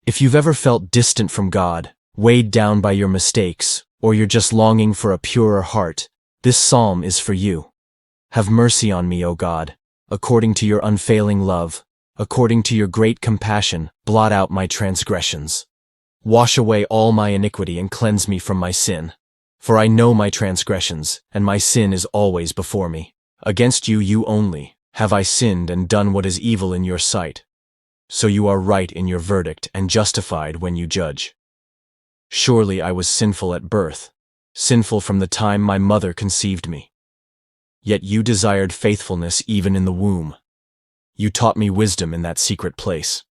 If you've ever felt distant from God, weighed down by your mistakes, or you're just longing for a purer heart, this psalm is for you. Have mercy on me, O God, according to your unfailing love, according to your great compassion, blot out my transgressions. Wash away all my iniquity and cleanse me from my sin. For I know my transgressions, and my sin is always before me. Against you, you only, have I sinned and done what is evil in your sight. So you are right in your verdict and justified when you judge. Surely I was sinful at birth, sinful from the time my mother conceived me. Yet you desired faithfulness even in the womb. You taught me wisdom in that secret place.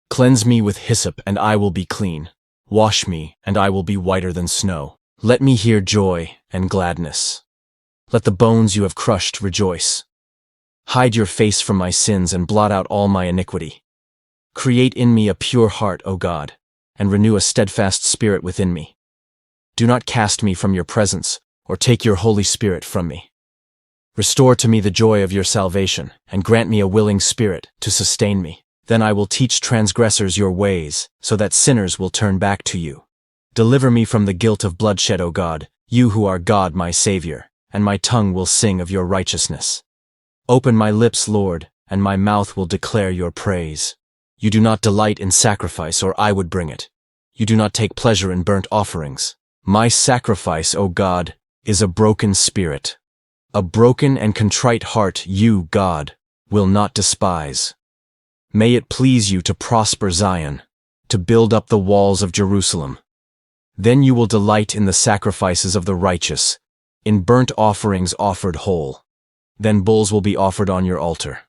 Cleanse me with hyssop and I will be clean. Wash me and I will be whiter than snow. Let me hear joy and gladness. Let the bones you have crushed rejoice. Hide your face from my sins and blot out all my iniquity. Create in me a pure heart, O God, and renew a steadfast spirit within me. Do not cast me from your presence, or take your Holy Spirit from me. Restore to me the joy of your salvation, and grant me a willing spirit to sustain me. Then I will teach transgressors your ways, so that sinners will turn back to you. Deliver me from the guilt of bloodshed, O God, you who are God my Savior, and my tongue will sing of your righteousness. Open my lips, Lord, and my mouth will declare your praise. You do not delight in sacrifice, or I would bring it. You do not take pleasure in burnt offerings. My sacrifice, O God, is a broken spirit. A broken and contrite heart you, God, will not despise. May it please you to prosper Zion, to build up the walls of Jerusalem. Then you will delight in the sacrifices of the righteous, in burnt offerings offered whole. Then bulls will be offered on your altar.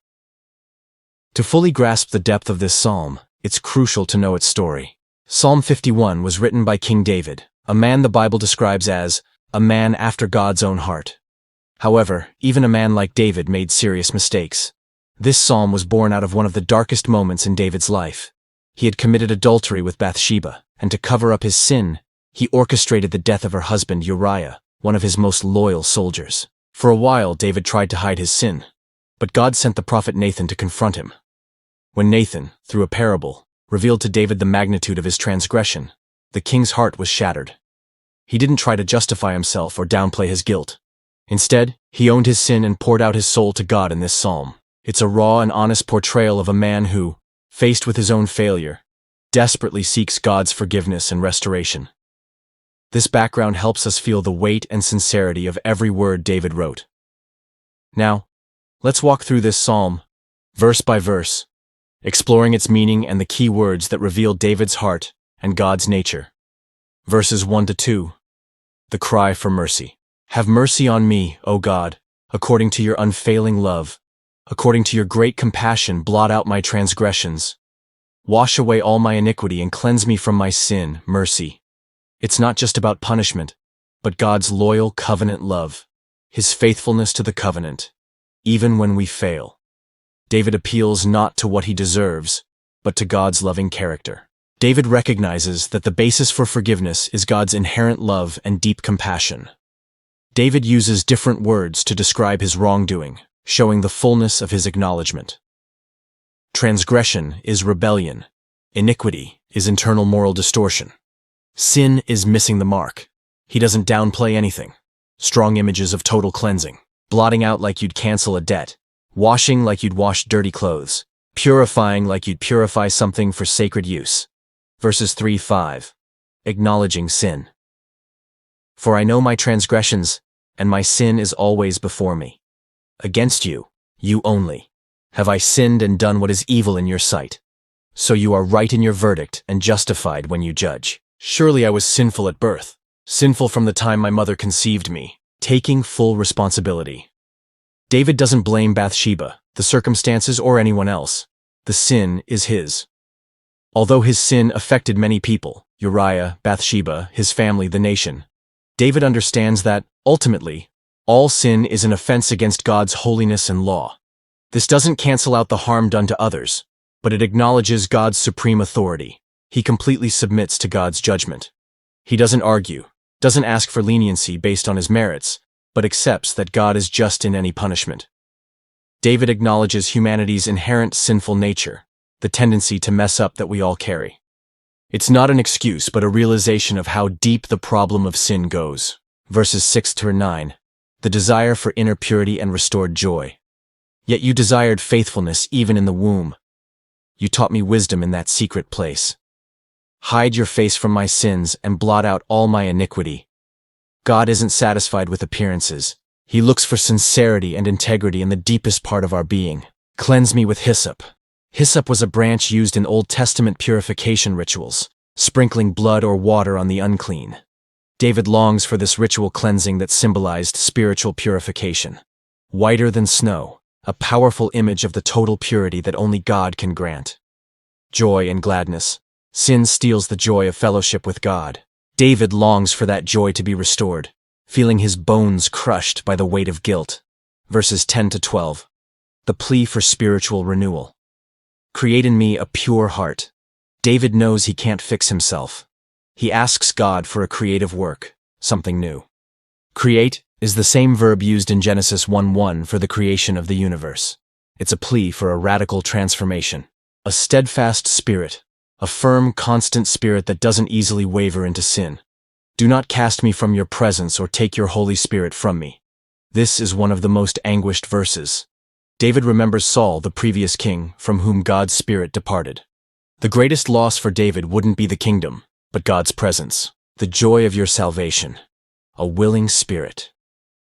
To fully grasp the depth of this psalm, it's crucial to know its story. Psalm 51 was written by King David, a man the Bible describes as a man after God's own heart. However, even a man like David made serious mistakes. This psalm was born out of one of the darkest moments in David's life. He had committed adultery with Bathsheba, and to cover up his sin, he orchestrated the death of her husband Uriah, one of his most loyal soldiers. For a while, David tried to hide his sin, but God sent the prophet Nathan to confront him. When Nathan, through a parable, revealed to David the magnitude of his transgression, the king's heart was shattered. He didn't try to justify himself or downplay his guilt. Instead, he owned his sin and poured out his soul to God in this psalm. It's a raw and honest portrayal of a man who, faced with his own failure, desperately seeks God's forgiveness and restoration. This background helps us feel the weight and sincerity of every word David wrote. Now, let's walk through this psalm, verse by verse, exploring its meaning and the key words that reveal David's heart and God's nature. Verses 1 to 2. The cry for mercy. Have mercy on me, O God, according to your unfailing love. According to your great compassion, blot out my transgressions. Wash away all my iniquity and cleanse me from my sin, mercy. It's not just about punishment, but God's loyal covenant love, his faithfulness to the covenant, even when we fail. David appeals not to what he deserves, but to God's loving character. David recognizes that the basis for forgiveness is God's inherent love and deep compassion. David uses different words to describe his wrongdoing, showing the fullness of his acknowledgement. Transgression is rebellion. Iniquity is internal moral distortion. Sin is missing the mark. He doesn't downplay anything. Strong images of total cleansing. Blotting out like you'd cancel a debt. Washing like you'd wash dirty clothes. Purifying like you'd purify something for sacred use. Verses 3-5. Acknowledging sin. For I know my transgressions, and my sin is always before me. Against you, you only, have I sinned and done what is evil in your sight. So you are right in your verdict and justified when you judge. Surely I was sinful at birth, sinful from the time my mother conceived me, taking full responsibility. David doesn't blame Bathsheba, the circumstances, or anyone else. The sin is his. Although his sin affected many people, Uriah, Bathsheba, his family, the nation, David understands that, ultimately, all sin is an offense against God's holiness and law. This doesn't cancel out the harm done to others, but it acknowledges God's supreme authority. He completely submits to God's judgment. He doesn't argue, doesn't ask for leniency based on his merits, but accepts that God is just in any punishment. David acknowledges humanity's inherent sinful nature, the tendency to mess up that we all carry. It's not an excuse, but a realization of how deep the problem of sin goes. Verses 6 through 9. The desire for inner purity and restored joy. Yet you desired faithfulness even in the womb. You taught me wisdom in that secret place. Hide your face from my sins and blot out all my iniquity. God isn't satisfied with appearances. He looks for sincerity and integrity in the deepest part of our being. Cleanse me with hyssop. Hyssop was a branch used in Old Testament purification rituals, sprinkling blood or water on the unclean. David longs for this ritual cleansing that symbolized spiritual purification. Whiter than snow, a powerful image of the total purity that only God can grant. Joy and gladness. Sin steals the joy of fellowship with God. David longs for that joy to be restored, feeling his bones crushed by the weight of guilt. Verses 10 to 12. The plea for spiritual renewal. Create in me a pure heart. David knows he can't fix himself. He asks God for a creative work, something new. Create is the same verb used in Genesis 1:1 for the creation of the universe. It's a plea for a radical transformation. A steadfast spirit, a firm, constant spirit that doesn't easily waver into sin. Do not cast me from your presence or take your Holy Spirit from me. This is one of the most anguished verses. David remembers Saul, the previous king, from whom God's Spirit departed. The greatest loss for David wouldn't be the kingdom, but God's presence, the joy of your salvation, a willing spirit.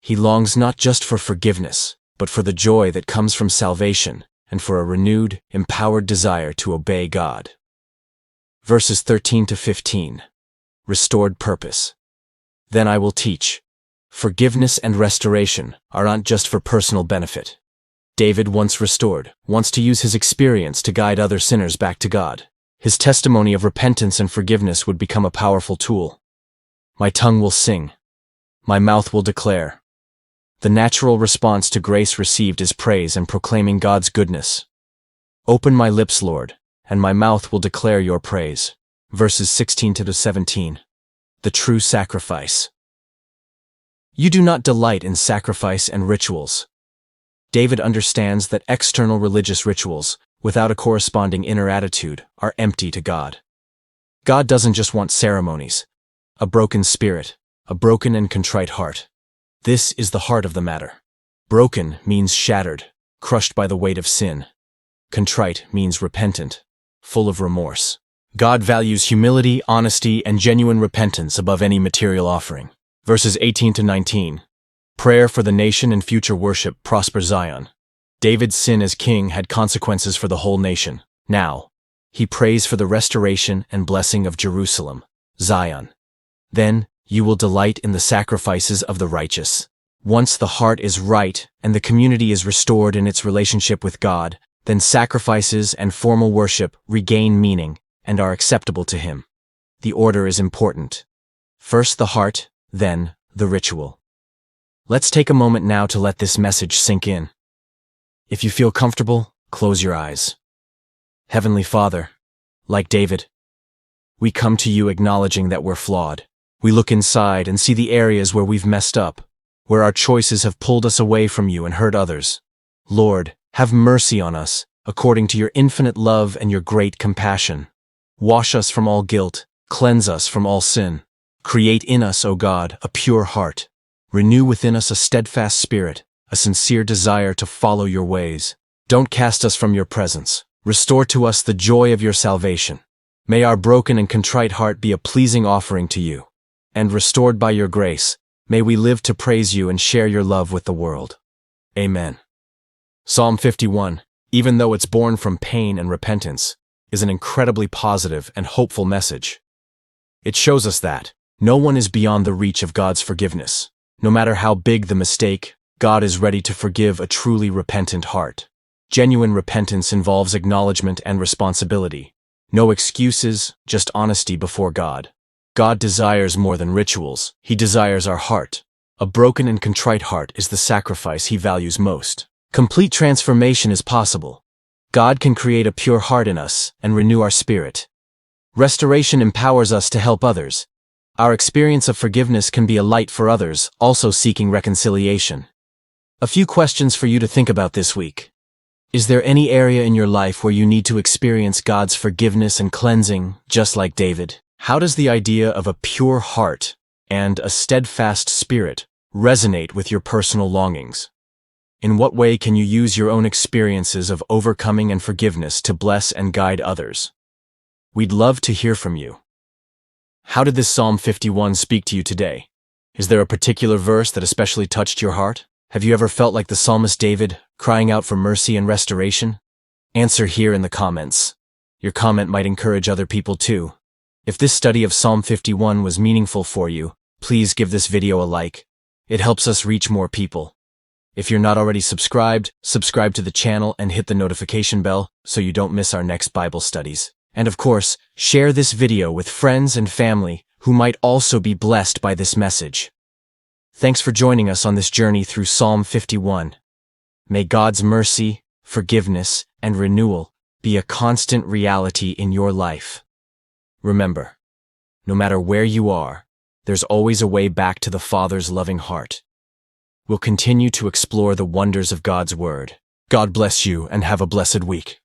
He longs not just for forgiveness, but for the joy that comes from salvation and for a renewed, empowered desire to obey God. Verses 13 to 15. Restored purpose. Then I will teach. Forgiveness and restoration aren't just for personal benefit. David, once restored, wants to use his experience to guide other sinners back to God. His testimony of repentance and forgiveness would become a powerful tool. My tongue will sing. My mouth will declare. The natural response to grace received is praise and proclaiming God's goodness. Open my lips, Lord, and my mouth will declare your praise. Verses 16 to 17. The true sacrifice. You do not delight in sacrifice and rituals. David understands that external religious rituals, without a corresponding inner attitude, are empty to God. God doesn't just want ceremonies, a broken spirit, a broken and contrite heart. This is the heart of the matter. Broken means shattered, crushed by the weight of sin. Contrite means repentant, full of remorse. God values humility, honesty, and genuine repentance above any material offering. Verses 18 to 19. Prayer for the nation and future worship prosper Zion. David's sin as king had consequences for the whole nation. Now, he prays for the restoration and blessing of Jerusalem, Zion. Then, you will delight in the sacrifices of the righteous. Once the heart is right and the community is restored in its relationship with God, then sacrifices and formal worship regain meaning and are acceptable to Him. The order is important. First the heart, then the ritual. Let's take a moment now to let this message sink in. If you feel comfortable, close your eyes. Heavenly Father, like David, we come to you acknowledging that we're flawed. We look inside and see the areas where we've messed up, where our choices have pulled us away from you and hurt others. Lord, have mercy on us, according to your infinite love and your great compassion. Wash us from all guilt, cleanse us from all sin. Create in us, O God, a pure heart. Renew within us a steadfast spirit, a sincere desire to follow your ways. Don't cast us from your presence. Restore to us the joy of your salvation. May our broken and contrite heart be a pleasing offering to you. And restored by your grace, may we live to praise you and share your love with the world. Amen. Psalm 51, even though it's born from pain and repentance, is an incredibly positive and hopeful message. It shows us that no one is beyond the reach of God's forgiveness. No matter how big the mistake, God is ready to forgive a truly repentant heart. Genuine repentance involves acknowledgement and responsibility. No excuses, just honesty before God. God desires more than rituals. He desires our heart. A broken and contrite heart is the sacrifice He values most. Complete transformation is possible. God can create a pure heart in us and renew our spirit. Restoration empowers us to help others. Our experience of forgiveness can be a light for others, also seeking reconciliation. A few questions for you to think about this week. Is there any area in your life where you need to experience God's forgiveness and cleansing, just like David? How does the idea of a pure heart and a steadfast spirit resonate with your personal longings? In what way can you use your own experiences of overcoming and forgiveness to bless and guide others? We'd love to hear from you. How did this Psalm 51 speak to you today? Is there a particular verse that especially touched your heart? Have you ever felt like the psalmist David, crying out for mercy and restoration? Answer here in the comments. Your comment might encourage other people too. If this study of Psalm 51 was meaningful for you, please give this video a like. It helps us reach more people. If you're not already subscribed, subscribe to the channel and hit the notification bell so you don't miss our next Bible studies. And of course, share this video with friends and family who might also be blessed by this message. Thanks for joining us on this journey through Psalm 51. May God's mercy, forgiveness, and renewal be a constant reality in your life. Remember, no matter where you are, there's always a way back to the Father's loving heart. We'll continue to explore the wonders of God's Word. God bless you and have a blessed week.